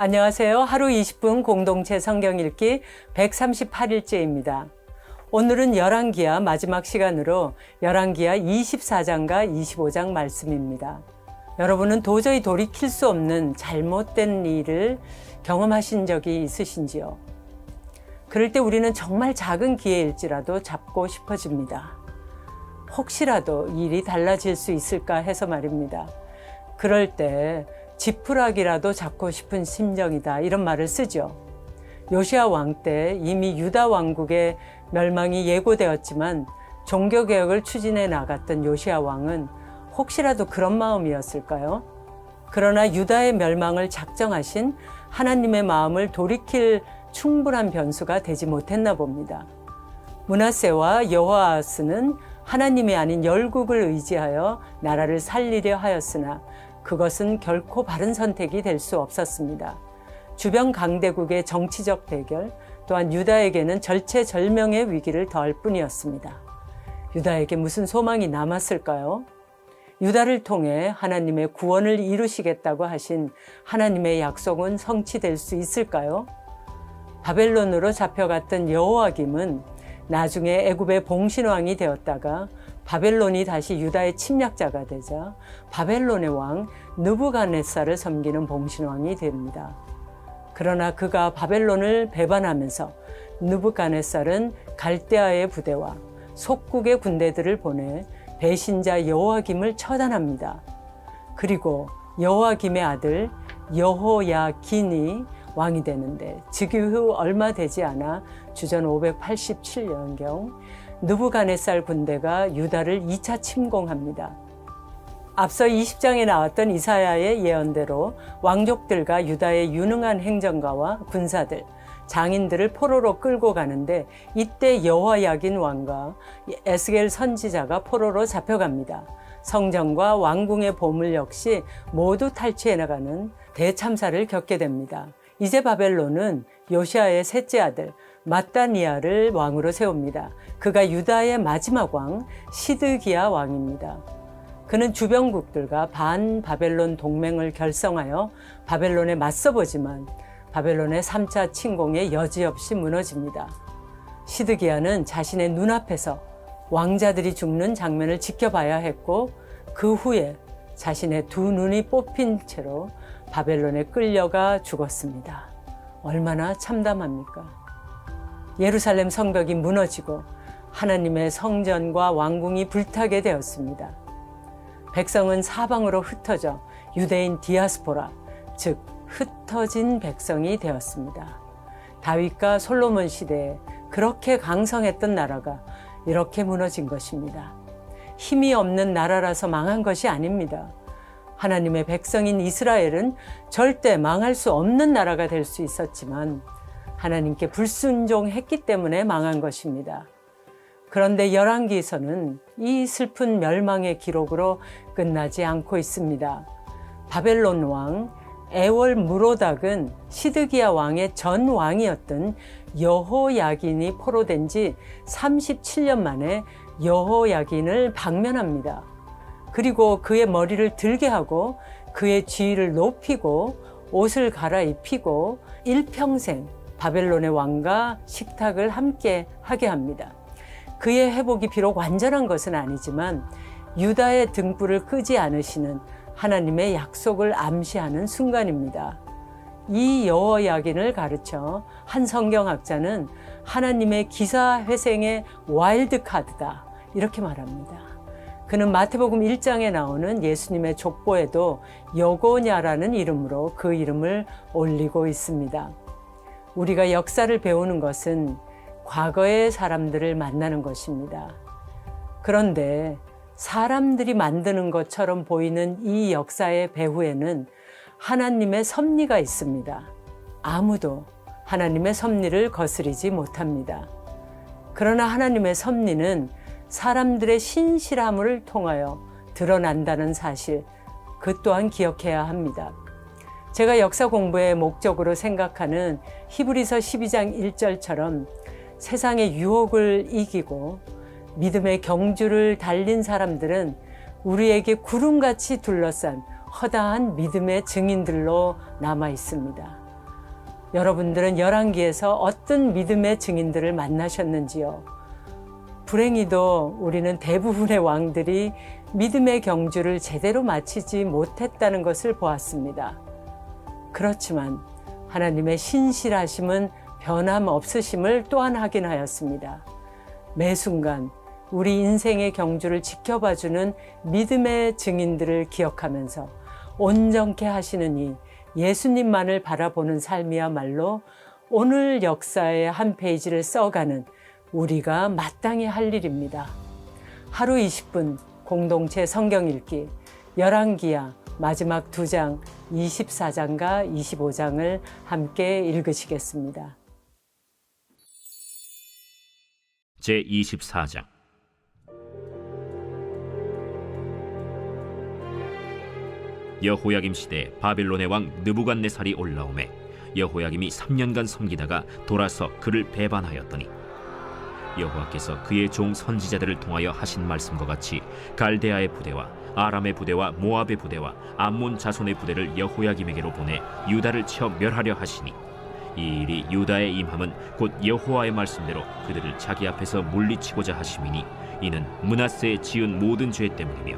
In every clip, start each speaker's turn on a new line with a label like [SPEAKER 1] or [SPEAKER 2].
[SPEAKER 1] 안녕하세요. 하루 20분 공동체 성경 읽기 138일째입니다. 오늘은 열왕기하 마지막 시간으로 열왕기하 24장과 25장 말씀입니다. 여러분은 도저히 돌이킬 수 없는 잘못된 일을 경험하신 적이 있으신지요? 그럴 때 우리는 정말 작은 기회일지라도 잡고 싶어집니다. 혹시라도 일이 달라질 수 있을까 해서 말입니다. 그럴 때 지푸라기라도 잡고 싶은 심정이다, 이런 말을 쓰죠. 요시야 왕 때 이미 유다 왕국의 멸망이 예고되었지만 종교개혁을 추진해 나갔던 요시야 왕은 혹시라도 그런 마음이었을까요? 그러나 유다의 멸망을 작정하신 하나님의 마음을 돌이킬 충분한 변수가 되지 못했나 봅니다. 므낫세와 여호아스는 하나님이 아닌 열국을 의지하여 나라를 살리려 하였으나 그것은 결코 바른 선택이 될 수 없었습니다. 주변 강대국의 정치적 대결, 또한 유다에게는 절체절명의 위기를 더할 뿐이었습니다. 유다에게 무슨 소망이 남았을까요? 유다를 통해 하나님의 구원을 이루시겠다고 하신 하나님의 약속은 성취될 수 있을까요? 바벨론으로 잡혀갔던 여호야김은 나중에 애굽의 봉신왕이 되었다가 바벨론이 다시 유다의 침략자가 되자 바벨론의 왕 느부갓네살을 섬기는 봉신왕이 됩니다. 그러나 그가 바벨론을 배반하면서 느부갓네살은 갈대아의 부대와 속국의 군대들을 보내 배신자 여호야김을 처단합니다. 그리고 여호야김의 아들 여호야긴이 왕이 되는데 즉위 후 얼마 되지 않아 주전 587년경 느부갓네살 군대가 유다를 2차 침공합니다. 앞서 20장에 나왔던 이사야의 예언대로 왕족들과 유다의 유능한 행정가와 군사들, 장인들을 포로로 끌고 가는데 이때 여호야긴 왕과 에스겔 선지자가 포로로 잡혀갑니다. 성전과 왕궁의 보물 역시 모두 탈취해 나가는 대참사를 겪게 됩니다. 이제 바벨론은 요시야의 셋째 아들 마따니아를 왕으로 세웁니다. 그가 유다의 마지막 왕 시드기야 왕입니다. 그는 주변국들과 반바벨론 동맹을 결성하여 바벨론에 맞서보지만 바벨론의 3차 침공에 여지없이 무너집니다. 시드기야는 자신의 눈앞에서 왕자들이 죽는 장면을 지켜봐야 했고 그 후에 자신의 두 눈이 뽑힌 채로 바벨론에 끌려가 죽었습니다. 얼마나 참담합니까? 예루살렘 성벽이 무너지고 하나님의 성전과 왕궁이 불타게 되었습니다. 백성은 사방으로 흩어져 유대인 디아스포라, 즉 흩어진 백성이 되었습니다. 다윗과 솔로몬 시대에 그렇게 강성했던 나라가 이렇게 무너진 것입니다. 힘이 없는 나라라서 망한 것이 아닙니다. 하나님의 백성인 이스라엘은 절대 망할 수 없는 나라가 될 수 있었지만 하나님께 불순종했기 때문에 망한 것입니다. 그런데 열왕기서는 이 슬픈 멸망의 기록으로 끝나지 않고 있습니다. 바벨론 왕 에월 무로닥은 시드기야 왕의 전 왕이었던 여호야긴이 포로된 지 37년 만에 여호야긴을 방면합니다. 그리고 그의 머리를 들게 하고 그의 지위를 높이고 옷을 갈아입히고 일평생 바벨론의 왕과 식탁을 함께 하게 합니다. 그의 회복이 비록 완전한 것은 아니지만 유다의 등불을 끄지 않으시는 하나님의 약속을 암시하는 순간입니다. 이 여호야긴을 가르쳐 한 성경학자는 하나님의 기사회생의 와일드카드다, 이렇게 말합니다. 그는 마태복음 1장에 나오는 예수님의 족보에도 여고냐라는 이름으로 그 이름을 올리고 있습니다. 우리가 역사를 배우는 것은 과거의 사람들을 만나는 것입니다. 그런데 사람들이 만드는 것처럼 보이는 이 역사의 배후에는 하나님의 섭리가 있습니다. 아무도 하나님의 섭리를 거스르지 못합니다. 그러나 하나님의 섭리는 사람들의 신실함을 통하여 드러난다는 사실, 그 또한 기억해야 합니다. 제가 역사 공부의 목적으로 생각하는 히브리서 12장 1절처럼 세상의 유혹을 이기고 믿음의 경주를 달린 사람들은 우리에게 구름같이 둘러싼 허다한 믿음의 증인들로 남아 있습니다. 여러분들은 열왕기에서 어떤 믿음의 증인들을 만나셨는지요? 불행히도 우리는 대부분의 왕들이 믿음의 경주를 제대로 마치지 못했다는 것을 보았습니다. 그렇지만 하나님의 신실하심은 변함없으심을 또한 확인하였습니다. 매 순간 우리 인생의 경주를 지켜봐주는 믿음의 증인들을 기억하면서 온전케 하시는 이 예수님만을 바라보는 삶이야말로 오늘 역사의 한 페이지를 써가는 우리가 마땅히 할 일입니다. 하루 20분 공동체 성경 읽기 열왕기야 마지막 2장 24장과 25장을 함께 읽으시겠습니다.
[SPEAKER 2] 제24장 여호야김 시대에 바벨론의 왕 느부갓네살이 올라오매 여호야김이 3년간 섬기다가 돌아서 그를 배반하였더니 여호와께서 그의 종 선지자들을 통하여 하신 말씀과 같이 갈대아의 부대와 아람의 부대와 모압의 부대와 암몬 자손의 부대를 여호야김에게로 보내 유다를 쳐 멸하려 하시니 이 일이 유다의 임함은 곧 여호와의 말씀대로 그들을 자기 앞에서 물리치고자 하심이니 이는 므낫세에 지은 모든 죄 때문이며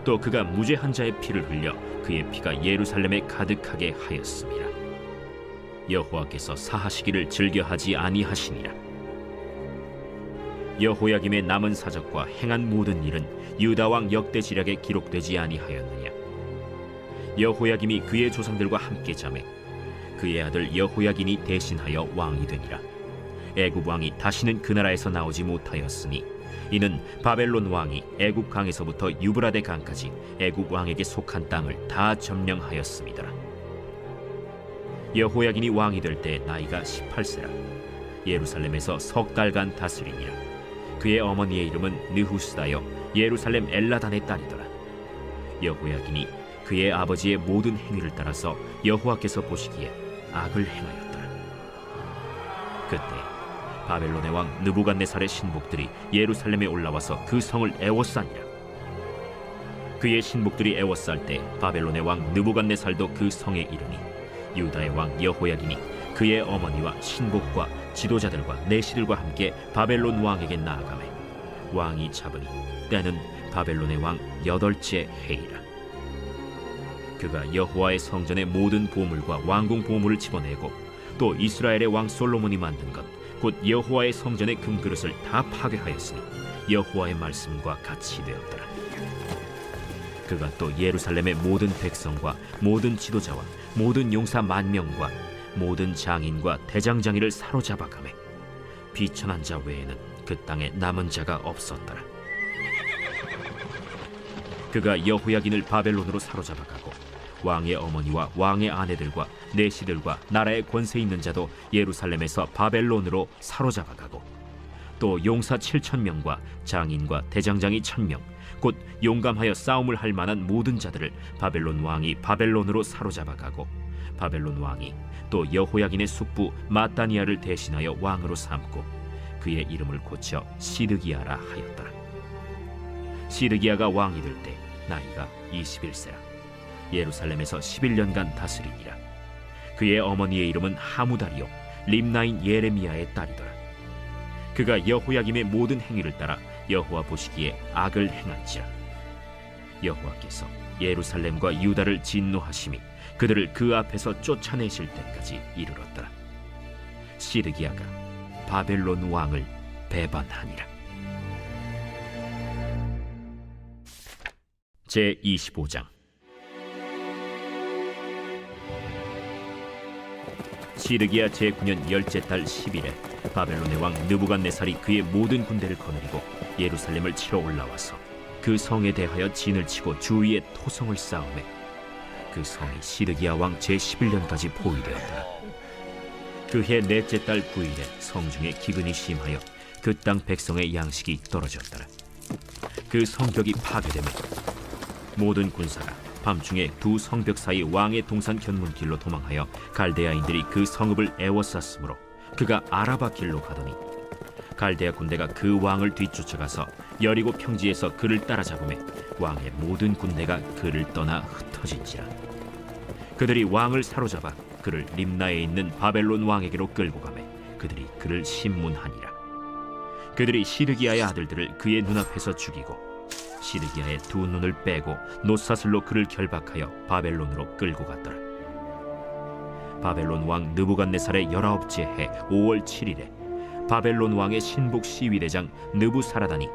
[SPEAKER 2] 또 그가 무죄한 자의 피를 흘려 그의 피가 예루살렘에 가득하게 하였습니다. 여호와께서 사하시기를 즐겨하지 아니하시니라. 여호야김의 남은 사적과 행한 모든 일은 유다 왕 역대지략에 기록되지 아니하였느냐. 여호야김이 그의 조상들과 함께 자매 그의 아들 여호야긴이 대신하여 왕이 되니라. 애굽 왕이 다시는 그 나라에서 나오지 못하였으니 이는 바벨론 왕이 애굽 강에서부터 유브라데 강까지 애굽 왕에게 속한 땅을 다 점령하였습니다. 여호야긴이 왕이 될 때 나이가 18세라. 예루살렘에서 석 달간 다스리니라. 그의 어머니의 이름은 느후스다여 예루살렘 엘라단의 딸이더라. 여호야긴이 그의 아버지의 모든 행위를 따라서 여호와께서 보시기에 악을 행하였더라. 그때 바벨론의 왕 느부갓네살의 신복들이 예루살렘에 올라와서 그 성을 애워싸니라. 그의 신복들이 애워쌀 때 바벨론의 왕 느부갓네살도 그 성에 이르니 유다의 왕 여호야긴이 그의 어머니와 신복과 지도자들과 내시들과 함께 바벨론 왕에게 나아가매 왕이 잡으니 때는 바벨론의 왕 8째 해이라. 그가 여호와의 성전의 모든 보물과 왕궁 보물을 집어내고 또 이스라엘의 왕 솔로몬이 만든 것 곧 여호와의 성전의 금그릇을 다 파괴하였으니 여호와의 말씀과 같이 되었더라. 그가 또 예루살렘의 모든 백성과 모든 지도자와 모든 용사 10,000명과 모든 장인과 대장장이를 사로잡아가매 비천한 자 외에는 그 땅에 남은 자가 없었더라. 그가 여호야긴을 바벨론으로 사로잡아가고 왕의 어머니와 왕의 아내들과 내시들과 나라의 권세 있는 자도 예루살렘에서 바벨론으로 사로잡아가고 또 용사 7,000명과 장인과 대장장이 1,000명 곧 용감하여 싸움을 할 만한 모든 자들을 바벨론 왕이 바벨론으로 사로잡아가고 바벨론 왕이 또 여호야긴의 숙부 마따니아를 대신하여 왕으로 삼고 그의 이름을 고쳐 시드기야라 하였더라. 시드기야가 왕이 될 때 나이가 21세라. 예루살렘에서 11년간 다스리니라. 그의 어머니의 이름은 하무다리요 림나인 예레미야의 딸이더라. 그가 여호야김의 모든 행위를 따라 여호와 보시기에 악을 행한지라. 여호와께서 예루살렘과 유다를 진노하심이 그들을 그 앞에서 쫓아내실 때까지 이르렀더라. 시드기야가 바벨론 왕을 배반하니라. 제25장 시드기야 제9년 10째 달 10일에 바벨론의 왕 느부갓네살이 그의 모든 군대를 거느리고 예루살렘을 치러 올라와서 그 성에 대하여 진을 치고 주위에 토성을 쌓으매 그 성이 시드기야 왕 제11년까지 포위되었더라. 그해 넷째 달 9일에 성중에 기근이 심하여 그 땅 백성의 양식이 떨어졌더라. 그 성벽이 파괴되매 모든 군사가 밤중에 두 성벽 사이 왕의 동산 견문길로 도망하여 갈대아인들이 그 성읍을 애워쌌으므로 그가 아라바 길로 가더니 갈대아 군대가 그 왕을 뒤쫓아가서 여리고 평지에서 그를 따라잡으매 왕의 모든 군대가 그를 떠나 흩어진지라. 그들이 왕을 사로잡아 그를 림나에 있는 바벨론 왕에게로 끌고 가매 그들이 그를 신문하니라. 그들이 시드기야의 아들들을 그의 눈앞에서 죽이고 시드기야의 두 눈을 빼고 놋사슬로 그를 결박하여 바벨론으로 끌고 갔더라. 바벨론 왕 느부갓네살의 19째 해 5월 7일에 바벨론 왕의 신복 시위대장 느부사라단이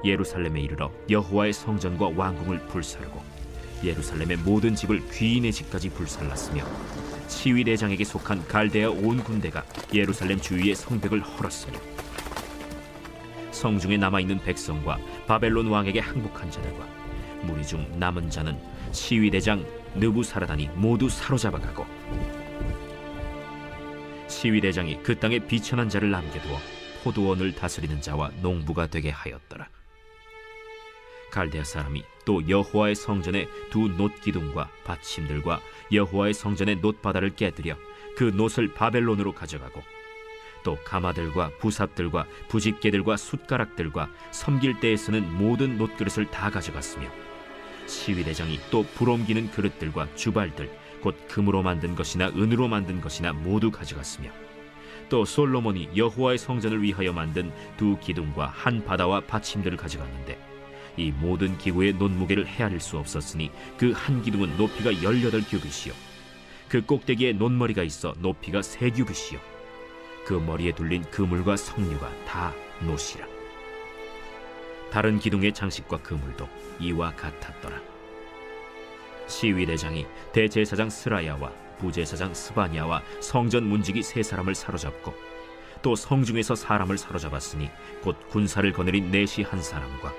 [SPEAKER 2] 예루살렘에 이르러 여호와의 성전과 왕궁을 불살고 예루살렘의 모든 집을 귀인의 집까지 불살랐으며 시위대장에게 속한 갈대아 온 군대가 예루살렘 주위의 성벽을 헐었으며 성중에 남아있는 백성과 바벨론 왕에게 항복한 자들과 무리 중 남은 자는 시위대장 느부사라단이 모두 사로잡아가고 시위대장이 그 땅에 비천한 자를 남겨두어 포도원을 다스리는 자와 농부가 되게 하였더라. 갈대아 사람이 또 여호와의 성전의 두 놋기둥과 받침들과 여호와의 성전의 놋바다를 깨뜨려 그 놋을 바벨론으로 가져가고 또 가마들과 부삽들과 부집개들과 숟가락들과 섬길 때에 쓰는 모든 놋그릇을 다 가져갔으며 시위대장이 또 불옮기는 그릇들과 주발들 곧 금으로 만든 것이나 은으로 만든 것이나 모두 가져갔으며 또 솔로몬이 여호와의 성전을 위하여 만든 두 기둥과 한 바다와 받침들을 가져갔는데 이 모든 기구의 놋무게를 헤아릴 수 없었으니 그 한 기둥은 높이가 18규빗이요 그 꼭대기에 놋머리가 있어 높이가 3규빗이요 그 머리에 둘린 그물과 석류가 다 놋이라. 다른 기둥의 장식과 그물도 이와 같았더라. 시위대장이 대제사장 스라야와 부제사장 스바냐와 성전 문지기 3사람을 사로잡고 또 성중에서 사람을 사로잡았으니 곧 군사를 거느린 내시 1사람과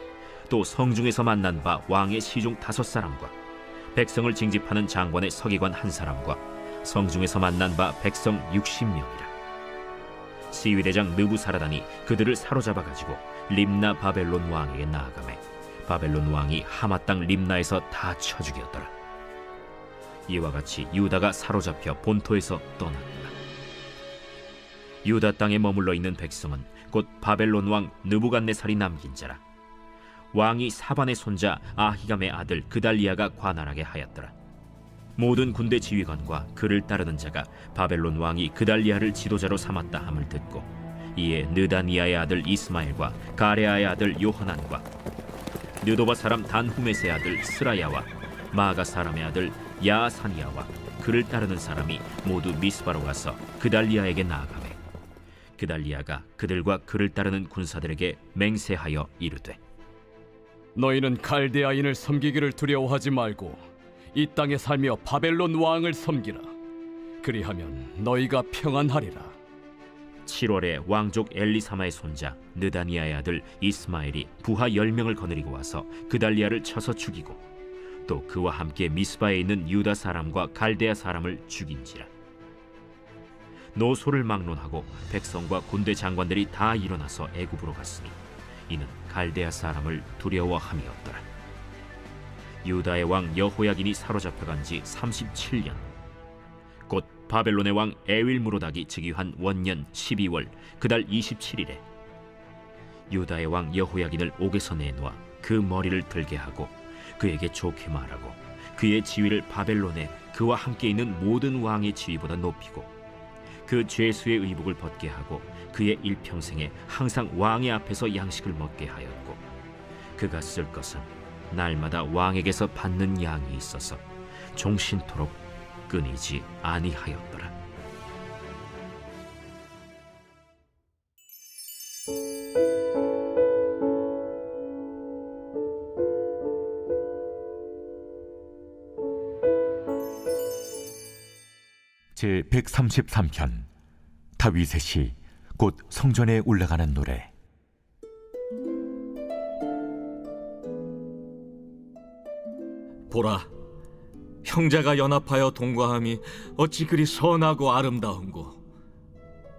[SPEAKER 2] 또 성중에서 만난 바 왕의 시종 5사람과 백성을 징집하는 장관의 서기관 1사람과 성중에서 만난 바 백성 60명이라. 시위대장 느부사라단이 그들을 사로잡아 가지고 림나 바벨론 왕에게 나아가매 바벨론 왕이 하마 땅 림나에서 다 쳐 죽였더라. 이와 같이 유다가 사로잡혀 본토에서 떠났더라. 유다 땅에 머물러 있는 백성은 곧 바벨론 왕 느부갓네살이 남긴 자라. 왕이 사반의 손자 아히감의 아들 그달리아가 관할하게 하였더라. 모든 군대 지휘관과 그를 따르는 자가 바벨론 왕이 그달리아를 지도자로 삼았다 함을 듣고 이에 느다니아의 아들 이스마엘과 가레아의 아들 요하난과 느도바 사람 단후메스의 아들 스라야와 마가 사람의 아들 야사니아와 그를 따르는 사람이 모두 미스바로 가서 그달리아에게 나아가매 그달리아가 그들과 그를 따르는 군사들에게 맹세하여 이르되
[SPEAKER 3] 너희는 갈대아인을 섬기기를 두려워하지 말고 이 땅에 살며 바벨론 왕을 섬기라. 그리하면 너희가 평안하리라.
[SPEAKER 2] 7월에 왕족 엘리사마의 손자 느다니아의 아들 이스마엘이 부하 10명을 거느리고 와서 그달리아를 쳐서 죽이고 또 그와 함께 미스바에 있는 유다 사람과 갈대아 사람을 죽인지라. 노소를 막론하고 백성과 군대 장관들이 다 일어나서 애굽으로 갔으니 이는 갈대아 사람을 두려워함이었더라. 유다의 왕 여호야긴이 사로잡혀간 지 37년 곧 바벨론의 왕 에윌무로닥이 즉위한 원년 12월 그달 27일에 유다의 왕 여호야긴을 옥에서 내놓아 그 머리를 들게 하고 그에게 좋게 말하고 그의 지위를 바벨론에 그와 함께 있는 모든 왕의 지위보다 높이고 그 죄수의 의복을 벗게 하고 그의 일평생에 항상 왕의 앞에서 양식을 먹게 하였고 그가 쓸 것은 날마다 왕에게서 받는 양이 있어서 종신토록 끊이지 아니하였더라.
[SPEAKER 4] 제 133편 다윗의 시 곧 성전에 올라가는 노래.
[SPEAKER 5] 보라, 형제가 연합하여 동거함이 어찌 그리 선하고 아름다운고.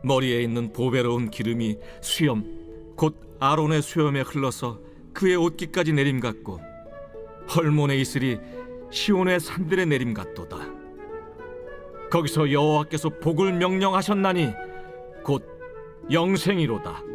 [SPEAKER 5] 머리에 있는 보배로운 기름이 수염 곧 아론의 수염에 흘러서 그의 옷깃까지 내림 같고 헐몬의 이슬이 시온의 산들의 내림 같도다. 거기서 여호와께서 복을 명령하셨나니 곧 영생이로다.